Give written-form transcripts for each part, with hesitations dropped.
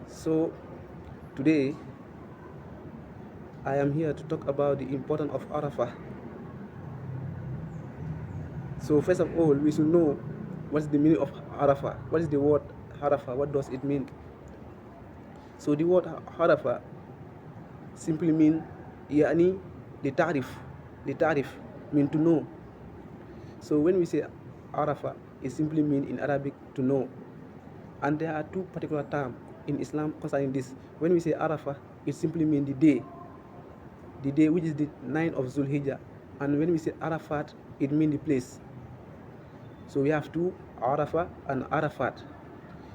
So today I am here to talk about the importance of Arafah. So first of all, we should know what's the meaning of Arafah. What is the word Arafah? What does it mean? So the word Arafah simply mean يعني لتعرف mean to know. So when we say Arafah, it simply mean in Arabic to know. And there are two particular terms in Islam concerning this. When we say Arafah, it simply means the day which is the 9th of Zulhijjah. And when we say Arafat, it means the place. So we have two, Arafah and Arafat.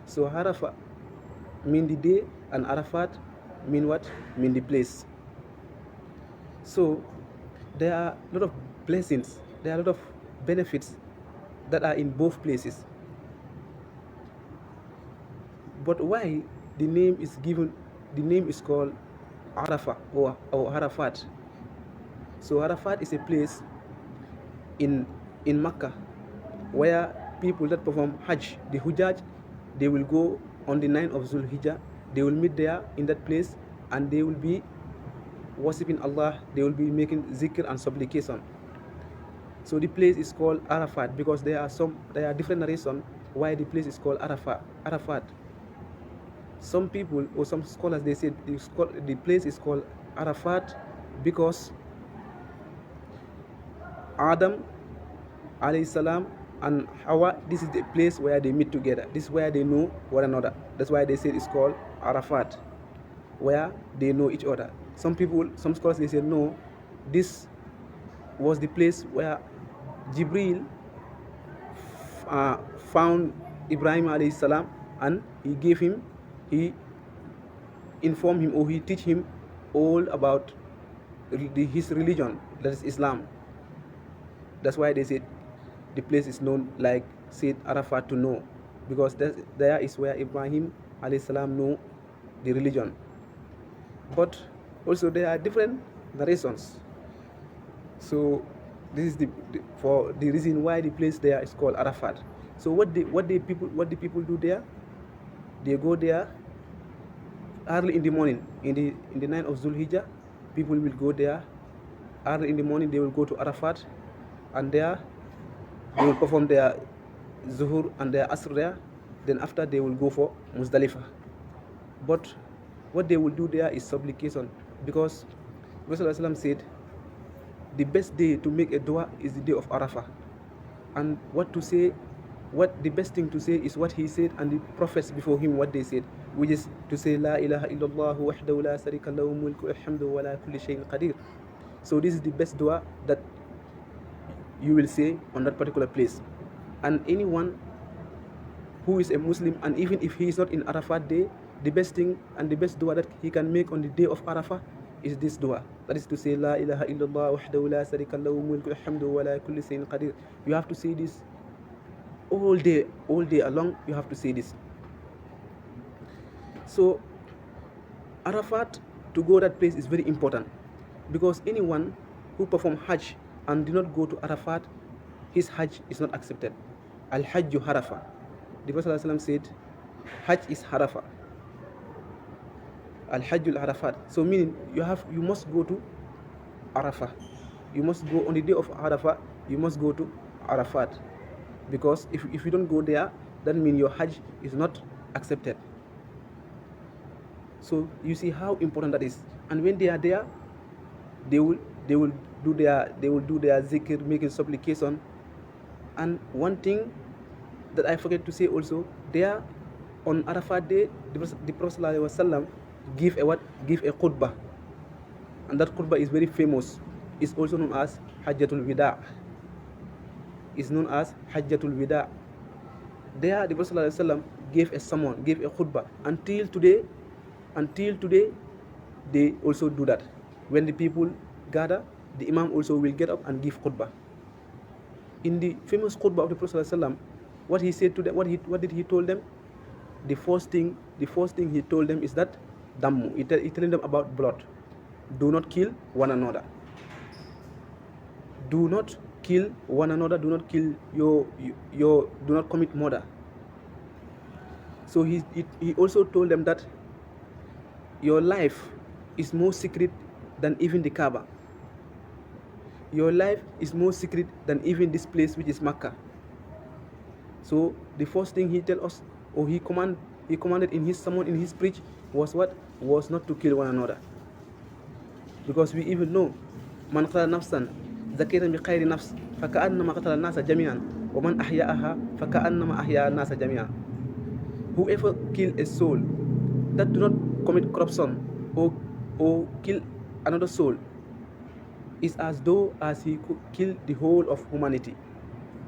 So Arafah mean the day and Arafat mean what? Mean the place. So there are a lot of blessings, there are a lot of benefits that are in both places. But why the name is given, the name is called Arafah or Arafat. So Arafat is a place in Makkah where people that perform Hajj, the Hujjaj, they will go on the 9th of Zulhijjah. They will meet there in that place and they will be worshipping Allah. They will be making zikr and supplication. So the place is called Arafat because there are different narrations why the place is called Arafat. Some people or some scholars, they say the place is called Arafat because Adam alayhi salam and Hawa, this is the place where they meet together. This is where they know one another. That's why they say it's called Arafat, where they know each other. Some scholars, they say no, this was the place where Jibril found Ibrahim alayhi salam and he informed him or he teach him all about his religion, that is Islam. That's why they said the place is known like Said Arafat to know, because there is where Ibrahim alayhi salam know the religion. But also there are different narrations. So this is for the reason why the place there is called Arafat. So what the people do there? They go there early in the morning, in the 9th of Zulhijjah. People will go there early in the morning. They will go to Arafat, and there they will perform their Zuhur and their Asr there. Then after they will go for Muzdalifah. But what they will do there is supplication, because Rasulullah said the best day to make a dua is the day of Arafah. And what the best thing to say is what he said and the prophets before him what they said, which is to say La ilaha illallah wahdahu la sharika lahu mulku alhamdu wa la kulli shay'in qadir. So this is the best dua that you will say on that particular place. And anyone who is a Muslim, and even if he is not in Arafat day, the best thing and the best dua that he can make on the day of Arafah is this dua. That is to say La ilaha illallah wahdahu la sharika lahu mulku alhamdu wa la kulli shay'in qadir. You have to say this all day along. You have to say this. So Arafat, to go that place is very important, because anyone who perform Hajj and do not go to Arafat, his Hajj is not accepted. Al-Hajju Harafa. The Prophet ﷺ said Hajj is Harafa. Al-Hajjul Arafat. So meaning you must go to Arafah. You must go on the day of Arafah. You must go to Arafat, because if you don't go there, that means your Hajj is not accepted. So you see how important that is. And when they are there, they will do their zikr, making supplication. And one thing that I forget to say also, there on Arafat day, the Prophet ﷺ give a khutbah, and that khutbah is very famous. It's also known as Hajjatul Wida. It's known as Hajjatul Wida. There the Prophet ﷺ gave a sermon, gave a khutbah. Until today, they also do that. When the people gather, the Imam also will get up and give khutbah. In the famous khutbah of the Prophet ﷺ, what he said to them, what did he told them? The first thing he told them is that Dammu. He telling them about blood. Do not kill one another. Do not kill one another. Do not kill do not commit murder. So he also told them that your life is more secret than even the Kaaba. Your life is more secret than even this place which is Makkah. So the first thing he tell us, or he commanded in his sermon, in his preach, was what? Was not to kill one another. Because we even know, man qatala nafsan zakiran bi khayri nafs faka'annama qatala an-nasa jami'an wa man ahya'aha faka'annama ahya'a an-nasa jami'an. Whoever kill a soul that do not commit corruption or kill another soul is as though as he could kill the whole of humanity.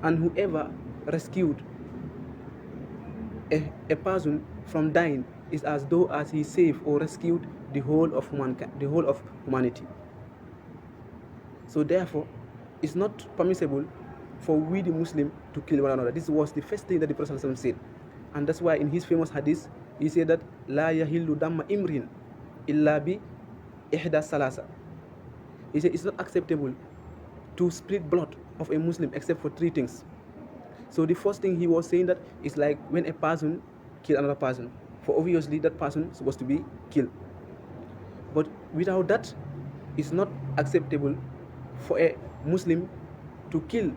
And whoever rescued a person from dying is as though as he saved or rescued the whole of humanity. So therefore, it's not permissible for we the Muslim to kill one another. This was the first thing that the Prophet said. And that's why in his famous hadith, he said that La yahillu damma imrin illa bi ihda salasa. He said it's not acceptable to split blood of a Muslim except for three things. So the first thing he was saying that is like when a person kill another person. For obviously that person is supposed to be killed. But without that, it's not acceptable for a Muslim to kill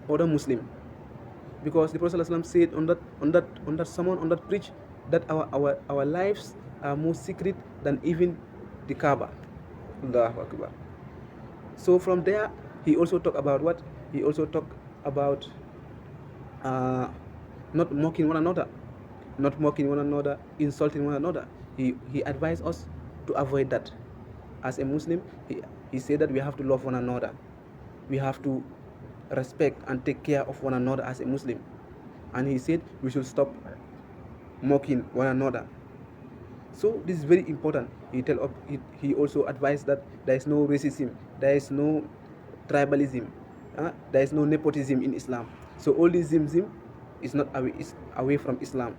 other Muslim. Because the Prophet ﷺ said on that sermon, on that preach, that our lives are more secret than even the Kaaba. Allahu Akbar. So from there, he also talked about what? He also talked about not mocking one another, insulting one another. He advised us to avoid that. As a Muslim, he said that we have to love one another. We have to respect and take care of one another as a Muslim. And he said we should stop mocking one another. So this is very important. He also advised that there is no racism, there is no tribalism, there is no nepotism in Islam. So all this zim is not away from Islam.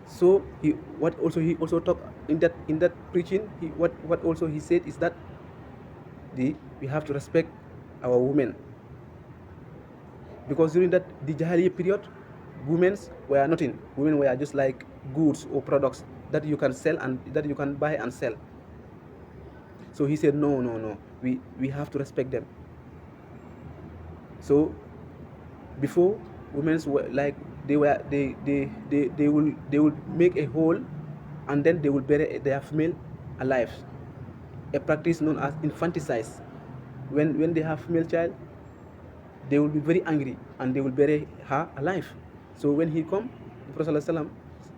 So he also talked in that preaching. What also he said is that we have to respect our women, because during the Jahiliyyah period, women were nothing. Women were just like goods or products that you can sell and that you can buy and sell. So he said no, we have to respect them. So before, women were like they will make a hole and then they will bury their female alive, a practice known as infanticide. When they have female child, they will be very angry and they will bury her alive. So when he come, the Prophet ﷺ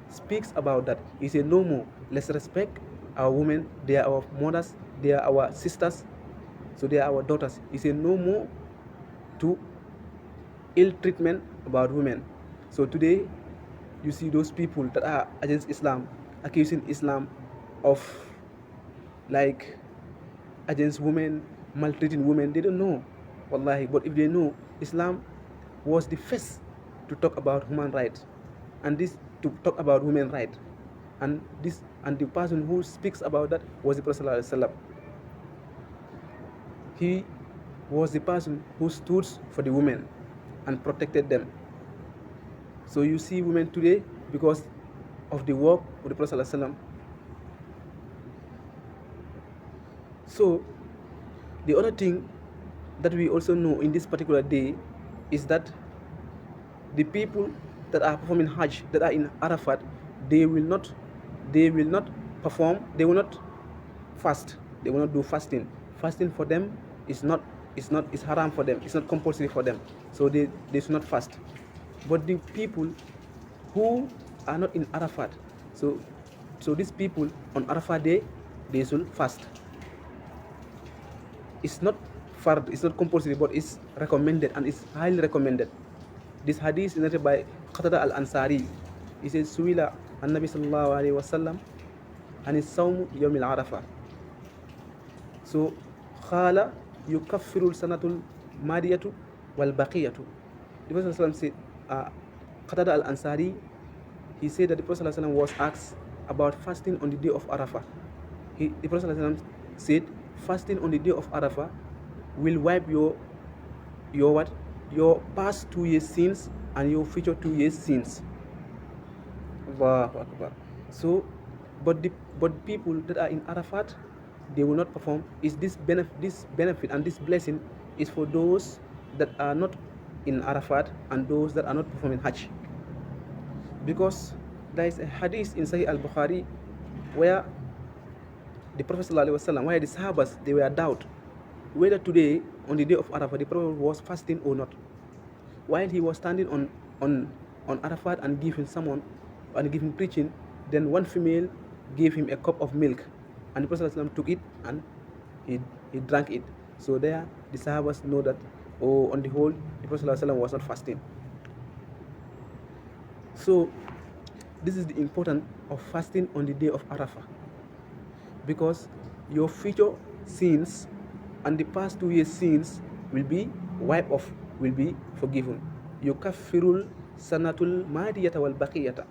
speaks about that. He said no more, let's respect our women. They are our mothers, they are our sisters, so they are our daughters. He said no more to ill treatment about women. So today you see those people that are against Islam accusing Islam of like against women, maltreating women. They don't know, wallahi. But if they know, Islam was the first to talk about human rights, and this to talk about women rights, and the person who speaks about that was the Prophet ﷺ. He was the person who stood for the women and protected them. So you see women today, because of the work of the Prophet ﷺ. So the other thing that we also know in this particular day is that the people that are performing Hajj, that are in Arafat, they will not perform, they will not fast, they will not do fasting. Fasting for them is haram for them, it's not compulsory for them. So they should not fast. But the people who are not in Arafat, so these people on Arafat day, they should fast. It's not fard, it's not compulsory, but it's recommended, and it's highly recommended. This hadith is narrated by Qatada al-Ansari. He says, Suwila an-Nabi sallallahu alayhi wa sallam and it's sawm yawm al-Arafah. So Khala yukaffiru sanatul madiyatu wal baqiyatu. The Prophet said, Qatada al-Ansari, he said that the Prophet was asked about fasting on the day of Arafah. The Prophet said, fasting on the day of Arafah will wipe your past 2 years sins and your future 2 years sins. Allahu Akbar. So But the people that are in Arafat, they will not perform. Is this benefit and this blessing is for those that are not in Arafat and those that are not performing Hajj. Because there is a hadith in Sahih al-Bukhari where the Prophet ﷺ, where the Sahabas, they were doubt whether today on the day of Arafat the Prophet was fasting or not. While he was standing on Arafat and giving someone and giving preaching, then one female gave him a cup of milk, and the Prophet ﷺ took it and he drank it. So there the Sahabas know that, oh, on the whole the Prophet ﷺ was not fasting. So this is the importance of fasting on the day of Arafah, because your future sins and the past 2 years sins will be wiped off, will be forgiven. Yukaffirul sanatul madiyata wal baqiyata.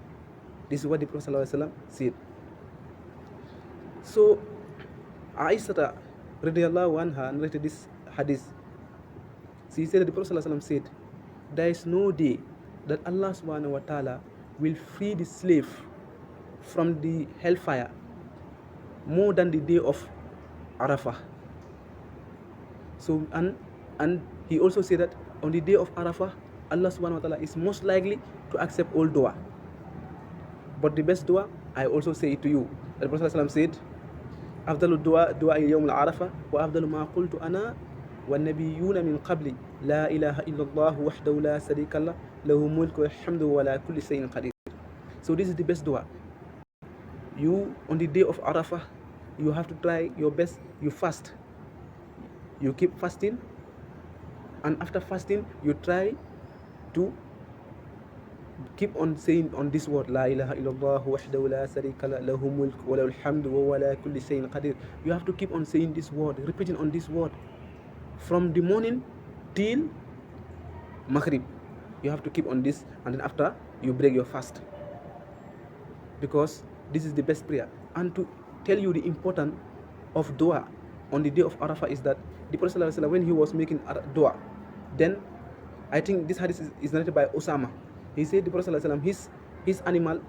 This is what the Prophet ﷺ said. So Aisha radiallahu anha narrated this hadith. She said that the Prophet ﷺ said, there is no day that Allah subhanahu wa ta'ala will free the slave from the hellfire more than the day of Arafah. So and he also said that on the day of Arafah, Allah subhanahu wa ta'ala is most likely to accept all dua. But the best dua, I also say it to you. The Prophet ﷺ said, أفضل الدعاء دعاء يوم العرفة وأفضل ما قلت أنا والنبيون من قبلي لا إله إلا الله وحده لا شريك له له الملك والحمد ولا كل شيء قدير. So this is the best dua. You on the day of Arafah, you have to try your best. You fast. You keep fasting, and after fasting, you try to keep on saying on this word, La ilaha illallah wahdahu la sharika la lahu mulk wa lahu alhamdu wa ala kulli shay'in qadir. You have to keep on saying this word, repeating on this word from the morning till Maghrib. You have to keep on this, and then after you break your fast, because this is the best prayer. And to tell you the importance of dua on the day of Arafah is that the Prophet ﷺ, when he was making dua, then I think this hadith is narrated by Osama. He said the Prophet ﷺ, his animal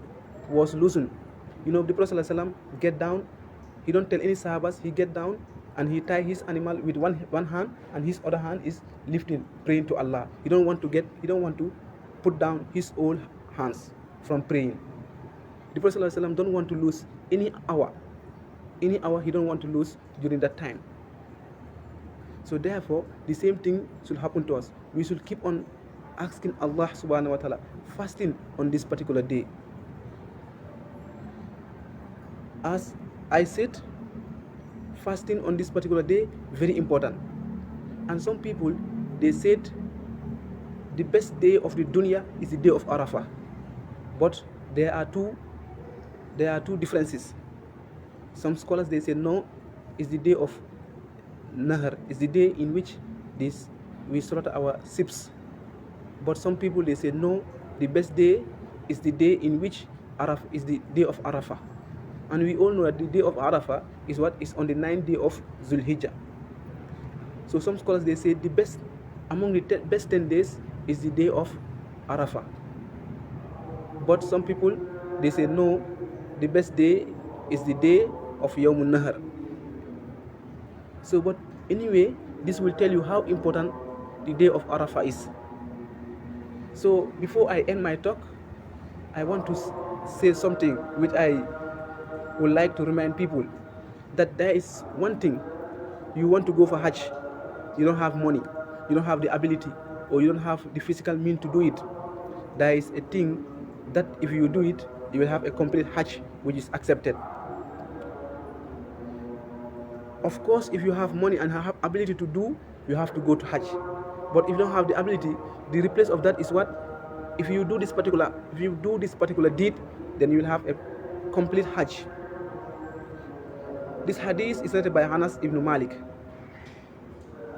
was loosened. You know, the Prophet ﷺ get down, he don't tell any Sahabas, he get down and he tie his animal with one hand, and his other hand is lifting, praying to Allah. He don't want to put down his own hands from praying. The Prophet ﷺ don't want to lose any hour he don't want to lose during that time. So therefore, the same thing should happen to us. We should keep on asking Allah subhanahu wa ta'ala, fasting on this particular day. As I said, fasting on this particular day, very important. And some people, they said the best day of the dunya is the day of Arafah. But there are two differences. Some scholars, they say no, it's the day of Nahar, is the day in which we slaughter our sheep. But some people, they say no, the best day is the day in which Arafah is the day of Arafah. And we all know that the day of Arafah is what is on the 9th day of Zulhijjah. So some scholars, they say the best among the best 10 days is the day of Arafah. But some people, they say no, the best day is the day of Yawmun Nahar. So but anyway, this will tell you how important the day of Arafah is. So before I end my talk, I want to say something which I would like to remind people, that there is one thing. You want to go for Hajj, you don't have money, you don't have the ability, or you don't have the physical means to do it. There is a thing that if you do it, you will have a complete Hajj which is accepted. Of course, if you have money and have ability to do, you have to go to Hajj. But if you don't have the ability, the replace of that is what? If you do this particular deed, then you will have a complete Hajj. This hadith is narrated by Anas ibn Malik.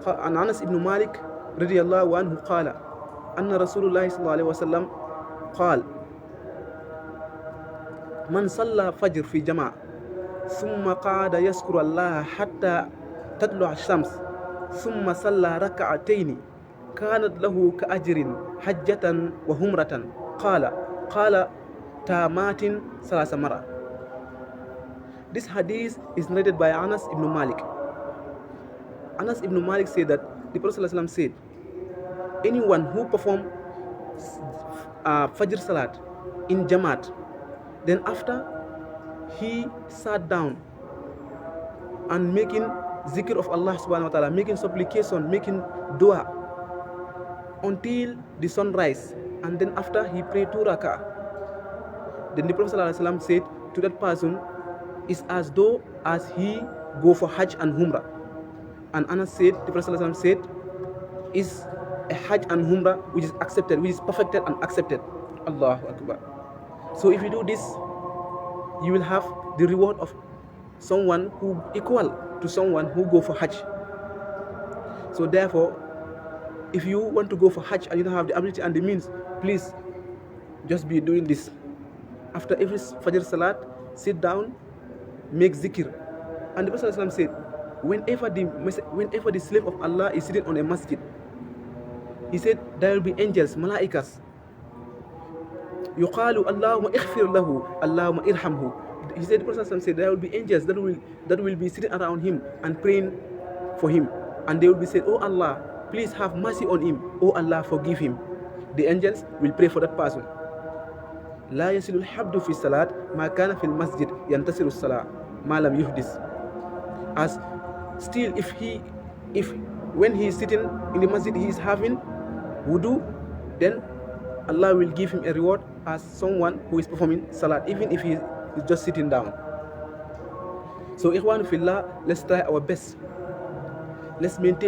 And Anas ibn Malik radiyallahu anhu qala anna Rasulullah sallallahu alaihi wasallam qala man salla fajr fi jama' thumma qada yaskuru Allah hatta tadlu ash-shams thumma salla rak'atayn kanat lahu ka'ajrin hajjatan wa humratan qala tamatin salasa mara. This hadith is narrated by Anas ibn Malik. Anas ibn Malik said that the Prophet ﷺ said, anyone who performs Fajr Salat in Jamaat, then after he sat down and making zikr of Allah subhanahu wa ta'ala, making supplication, making dua until the sunrise, and then after he prayed 2 rak'ah, then the Prophet ﷺ said to that person, is as though as he go for Hajj and Umrah. And Anas said, the Prophet ﷺ said, is a Hajj and Umrah which is accepted, which is perfected and accepted. Allahu Akbar. So if you do this, you will have the reward of someone who equal to someone who go for Hajj. So therefore, if you want to go for Hajj and you don't have the ability and the means, please just be doing this. After every Fajr Salat, sit down, make zikr. And the Prophet ﷺ said, whenever the slave of Allah is sitting on a masjid, he said there will be angels, malaikas. Yuqalu Allahumma ighfir lahu, Allahumma irhamhu. He said, the Prophet ﷺ said there will be angels that will be sitting around him and praying for him, and they will be saying, oh Allah, please have mercy on him. Oh Allah, forgive him. The angels will pray for that person. لا يصل الحبد في الصلاة ما كان في المسجد ينتصر الصلاة ما لم يحدث. As still, if when he is sitting in the masjid he is having wudu, then Allah will give him a reward as someone who is performing salat, even if he is just sitting down. So ikhwan fillah, let's try our best. Let's maintain